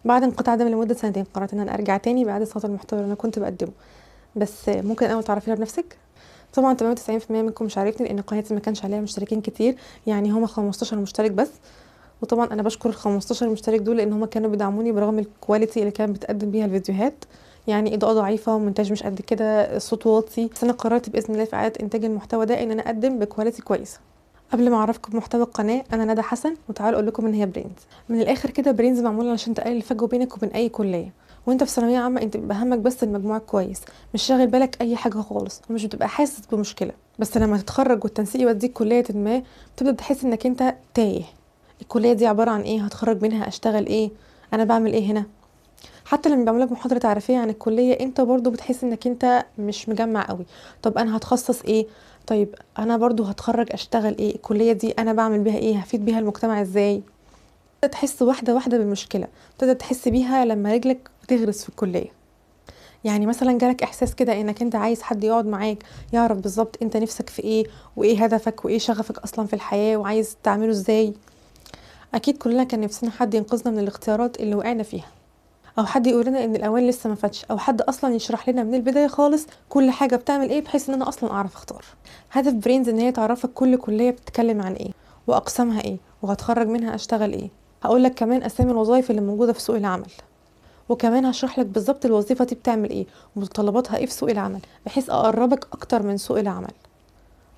بعد انقطاع دام لمده سنتين قررت ان انا ارجع تاني باعاده صوت المحتوى اللي انا كنت بقدمه. بس ممكن الاول تعرفيها بنفسك؟ طبعا 98% منكم مش عارفني لان قناتي ما كانش عليها مشتركين كتير، يعني هما 15 مشترك بس. وطبعا انا بشكر ال 15 مشترك دول لان هما كانوا بيدعموني برغم الكواليتي اللي كانت بتقدم بيها الفيديوهات، يعني اضاءه ضعيفه ومونتاج مش قد كده، صوت واطي. بس انا قررت باذن الله في اعاده انتاج المحتوى ده ان انا اقدم بكواليتي كويسه. قبل ما اعرفكم محتوى القناه، انا ندى حسن، وتعالوا اقول لكم ان هي برينز. من الاخر كده، برينز معموله علشان تقلل الفجوه بينك وبين اي كليه. وانت في ثانويه عامه انت بيبقى همك بس المجموع كويس، مش شاغل بالك اي حاجه خالص، ومش بتبقى حاسس بمشكله. بس لما تتخرج والتنسيق يوديك كليه ما، بتبدا تحس انك انت تايه. الكليه دي عباره عن ايه؟ هتخرج منها اشتغل ايه؟ انا بعمل ايه هنا؟ حتى لما بيعملك محاضره تعريفيه عن الكليه، انت برضو بتحس انك انت مش مجمع قوي. طب انا هتخصص ايه؟ طيب انا برضو هتخرج اشتغل ايه؟ الكليه دي انا بعمل بيها ايه؟ هفيد بيها المجتمع ازاي؟ تبدا تحس واحده واحده بالمشكله، تبدا تحس بيها لما رجلك بتغرس في الكليه. يعني مثلا جالك احساس كده انك انت عايز حد يقعد معاك يعرف بالظبط انت نفسك في ايه، وايه هدفك، وايه شغفك اصلا في الحياه، وعايز تعمله ازاي. اكيد كلنا كان نفسنا حد ينقذنا من الاختيارات اللي وقعنا فيها، او حد يقول لنا ان الاوان لسه ما فاتش، او حد اصلا يشرح لنا من البدايه خالص كل حاجه بتعمل ايه، بحيث ان انا اصلا اعرف اختار. هدف برينز ان هي تعرفك كل كليه بتتكلم عن ايه، واقسامها ايه، وهتخرج منها اشتغل ايه. هقول لك كمان اسامي الوظائف اللي موجوده في سوق العمل، وكمان هشرح لك بالظبط الوظيفه دي بتعمل ايه ومتطلباتها ايه في سوق العمل، بحيث اقربك اكتر من سوق العمل،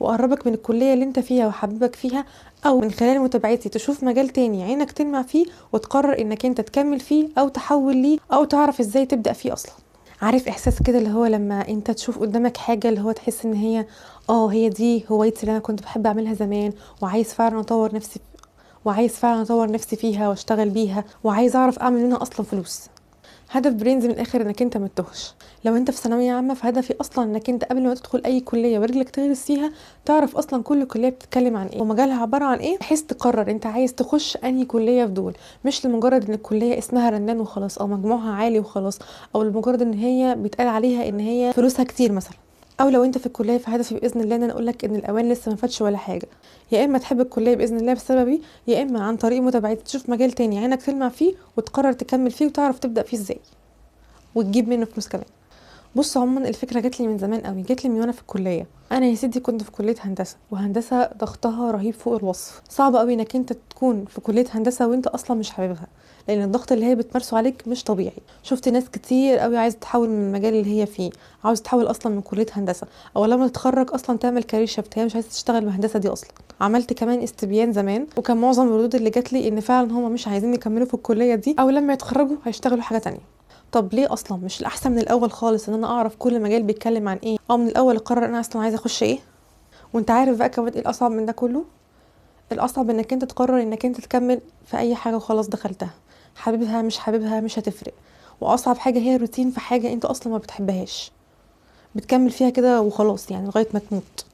واقربك من الكليه اللي انت فيها وحببك فيها، او من خلال متابعتي تشوف مجال تاني عينك تلمع فيه وتقرر انك انت تكمل فيه او تحول ليه، او تعرف ازاي تبدا فيه اصلا. عارف احساس كده اللي هو لما انت تشوف قدامك حاجه اللي هو تحس ان هي هي دي هوايتي اللي انا كنت بحب اعملها زمان، وعايز فعلا اطور نفسي، فيها واشتغل بيها، وعايز اعرف اعمل منها اصلا فلوس. هدف برينز من الاخر انك انت ما تتوهش. لو انت في ثانويه عامه، فهدفي اصلا انك انت قبل ما تدخل اي كليه ورجلك تغرس فيها، تعرف اصلا كل كليه بتتكلم عن ايه ومجالها عباره عن ايه، بحيث تقرر انت عايز تخش انهي كليه في دول. مش لمجرد ان الكليه اسمها رنان وخلاص، او مجموعها عالي وخلاص، او لمجرد ان هي بيتقال عليها ان هي فلوسها كتير مثلا. او لو انت في الكليه، فهدفي باذن الله ان انا اقول لك ان الاوان لسه ما فاتش ولا حاجه. يا اما تحب الكليه باذن الله بسببي، يا اما عن طريق متابعتي تشوف مجال تاني عينك تلمع فيه وتقرر تكمل فيه وتعرف تبدا فيه ازاي، وتجيب منه فلوس كمان. بص، عموما الفكره جات لي من زمان قوي، جات لي من وانا في الكليه. انا يا سيدي كنت في كليه هندسه، وهندسه ضغطها رهيب فوق الوصف. صعب قوي انك انت تكون في كليه هندسه وانت اصلا مش حاببها، لان الضغط اللي هي بتمارسه عليك مش طبيعي. شفت ناس كتير قوي عايزه تحول من المجال اللي هي فيه، عاوز تحول اصلا من كليه هندسه، او لما تتخرج اصلا تعمل كارير شيفت، هي مش عايزه تشتغل بالهندسه دي اصلا. عملت كمان استبيان زمان، وكان معظم الردود اللي جات لي ان فعلا هم مش عايزين يكملوا في الكليه دي، او لما يتخرجوا هيشتغلوا حاجه تانية. طب ليه اصلا مش الاحسن من الاول خالص ان انا اعرف كل مجال بيتكلم عن ايه، او من الاول اقرر انا اصلا عايزه اخش ايه؟ وانت عارف بقى كمان ايه الاصعب من ده كله؟ الاصعب انك انت تقرر انك انت تكمل في اي حاجه وخلاص دخلتها، حاببها مش حاببها مش هتفرق. واصعب حاجه هي الروتين في حاجه انت اصلا ما بتحبهاش، بتكمل فيها كده وخلاص، يعني لغايه ما تموت.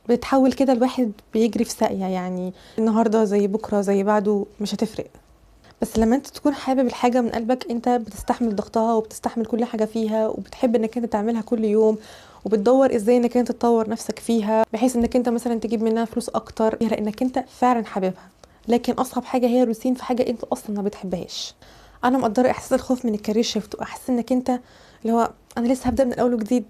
بتتحول كده الواحد بيجري في ساقيه، يعني النهارده زي بكره زي بعده مش هتفرق. بس لما انت تكون حابب الحاجة من قلبك، انت بتستحمل ضغطها وبتستحمل كل حاجة فيها، وبتحب انك انت تعملها كل يوم، وبتدور ازاي انك انت تطور نفسك فيها بحيث انك انت مثلا تجيب منها فلوس اكتر، لانك انت فعلا حاببها. لكن اصعب حاجة هي الروتين في حاجة انت اصلا ما بتحبهاش. انا مقدرة احساس الخوف من الكارير شيفت، واحس انك انت اللي هو انا لسه هبدأ من الاول وجديد.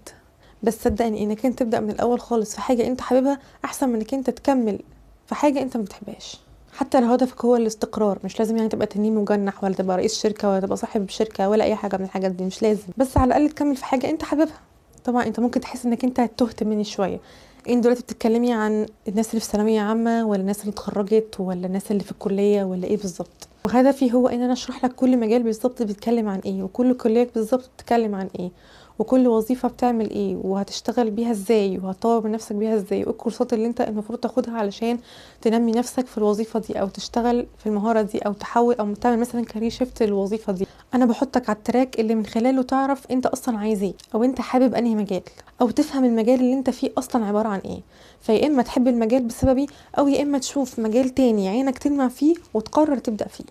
بس صدقني انك انت تبدأ من الاول خالص في حاجة انت حاببها احسن من انك انت تكمل في حاجة انت ما بتحبهاش. حتى لو هدفك هو الاستقرار، مش لازم يعني تبقى تنين مجنح، ولا تبقى رئيس شركة، ولا تبقى صاحب شركة، ولا اي حاجة من الحاجات دي، مش لازم. بس على الاقل تكمل في حاجة انت حاببها. طبعا انت ممكن تحس انك انت تهت مني شوية. انت دلوقتي بتتكلمي عن الناس اللي في ثانوية عامة، ولا الناس اللي اتخرجت، ولا الناس اللي في الكلية، ولا ايه بالظبط؟ وهدفي هو ان انا اشرح لك كل مجال بالظبط بيتكلم عن ايه، وكل كلية بالظبط بتتكلم عن ايه، وكل وظيفة بتعمل ايه، وهتشتغل بيها ازاي، وهتطور من نفسك بيها ازاي، وايه الكورسات اللي انت المفروض تاخدها علشان تنمي نفسك في الوظيفة دي، او تشتغل في المهارة دي، او تحول او تعمل مثلا كارير شيفت للوظيفة دي. انا بحطك على التراك اللي من خلاله تعرف انت اصلا عايز ايه، او انت حابب انهي مجال، او تفهم المجال اللي انت فيه اصلا عبارة عن ايه. فيا اما تحب المجال بسببي، او يا اما تشوف مجال تاني عينك تلمع فيه وتقرر تبدأ فيه.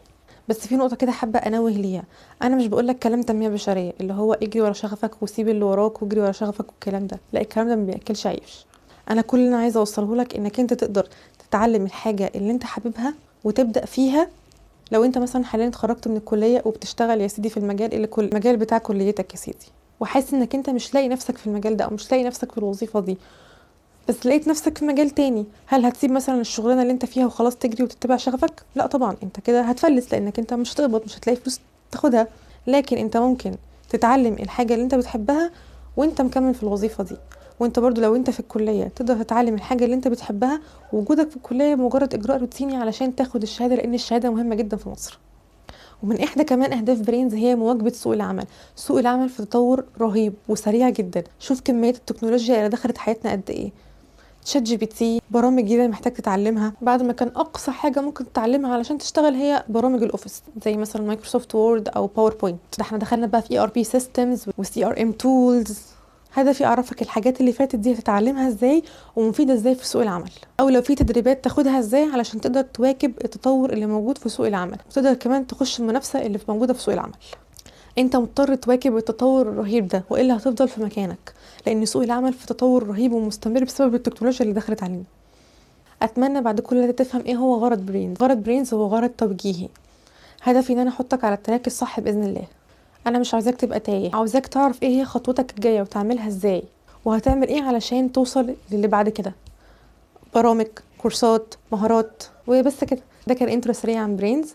بس في نقطة كده حابة انوه ليها. انا مش بقولك كلام تنمية بشرية اللي هو اجري ورا شغفك وسيب اللي وراك واجري ورا شغفك والكلام ده، لا، الكلام ده ما بياكلش عيش. انا كل اللي انا عايزة اوصله لك انك انت تقدر تتعلم الحاجة اللي انت حاببها وتبدأ فيها، لو انت مثلا حاليا اتخرجت من الكليه وبتشتغل يا سيدي في المجال بتاع كليتك يا سيدي، وحاسس انك انت مش لاقي نفسك في المجال ده او مش لاقي نفسك في الوظيفه دي، بس لقيت نفسك في مجال تاني، هل هتسيب مثلا الشغلانه اللي انت فيها وخلاص تجري وتتبع شغفك؟ لا طبعا، انت كده هتفلس لانك انت مش هتقبض، مش هتلاقي فلوس تاخدها. لكن انت ممكن تتعلم الحاجه اللي انت بتحبها وانت مكمل في الوظيفه دي. وانت برضو لو انت في الكليه تقدر تتعلم الحاجه اللي انت بتحبها، ووجودك في الكليه مجرد اجراء روتيني علشان تاخد الشهاده، لان الشهاده مهمه جدا في مصر. ومن احدى كمان اهداف برينز هي مواكبه سوق العمل. سوق العمل في تطور رهيب وسريع جدا، شوف كميه التكنولوجيا اللي دخلت حياتنا قد ايه. شات جي بي تي، برامج جديده محتاج تتعلمها، بعد ما كان اقصى حاجه ممكن تتعلمها علشان تشتغل هي برامج الاوفيس زي مثلا مايكروسوفت وورد او باوربوينت، ده احنا دخلنا بقى في اي ار بي سيستمز وسي ار ام تولز. هدفي اعرفك الحاجات اللي فاتت دي هتتعلمها ازاي ومفيده ازاي في سوق العمل، او لو في تدريبات تاخدها ازاي علشان تقدر تواكب التطور اللي موجود في سوق العمل، وتقدر كمان تخش المنافسه اللي موجوده في سوق العمل. انت مضطر تواكب التطور الرهيب ده، والا هتفضل في مكانك، لان سوق العمل في تطور رهيب ومستمر بسبب التكنولوجيا اللي دخلت علينا. اتمنى بعد كل ده تفهم ايه هو غرض برينز. غرض برينز هو غرض توجيهي، هدفي ان انا احطك على التراك الصح باذن الله. انا مش عاوزاك تبقى تايه، عاوزاك تعرف ايه هي خطوتك الجايه وتعملها ازاي، وهتعمل ايه علشان توصل للي بعد كده. برامج، كورسات، مهارات، وبس كده. ده كان انترو سريع عن برينز.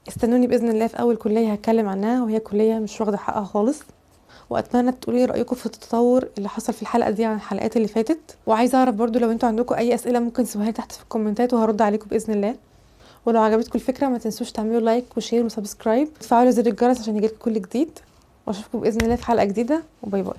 استنوني باذن الله في اول كليه هتكلم عنها، وهي كليه مش واخده حقها خالص. واتمنى تقولي رايكم في التطور اللي حصل في الحلقه دي عن الحلقات اللي فاتت. وعايزه اعرف برضو لو انتوا عندكم اي اسئله ممكن تسيبوها لي تحت في الكومنتات وهرد عليكم باذن الله. ولو عجبتكم الفكره ما تنسوش تعملوا لايك وشير وسبسكرايب وتفعلوا زر الجرس عشان يجيلكم كل جديد. واشوفكم باذن الله في حلقه جديده، وباي باي.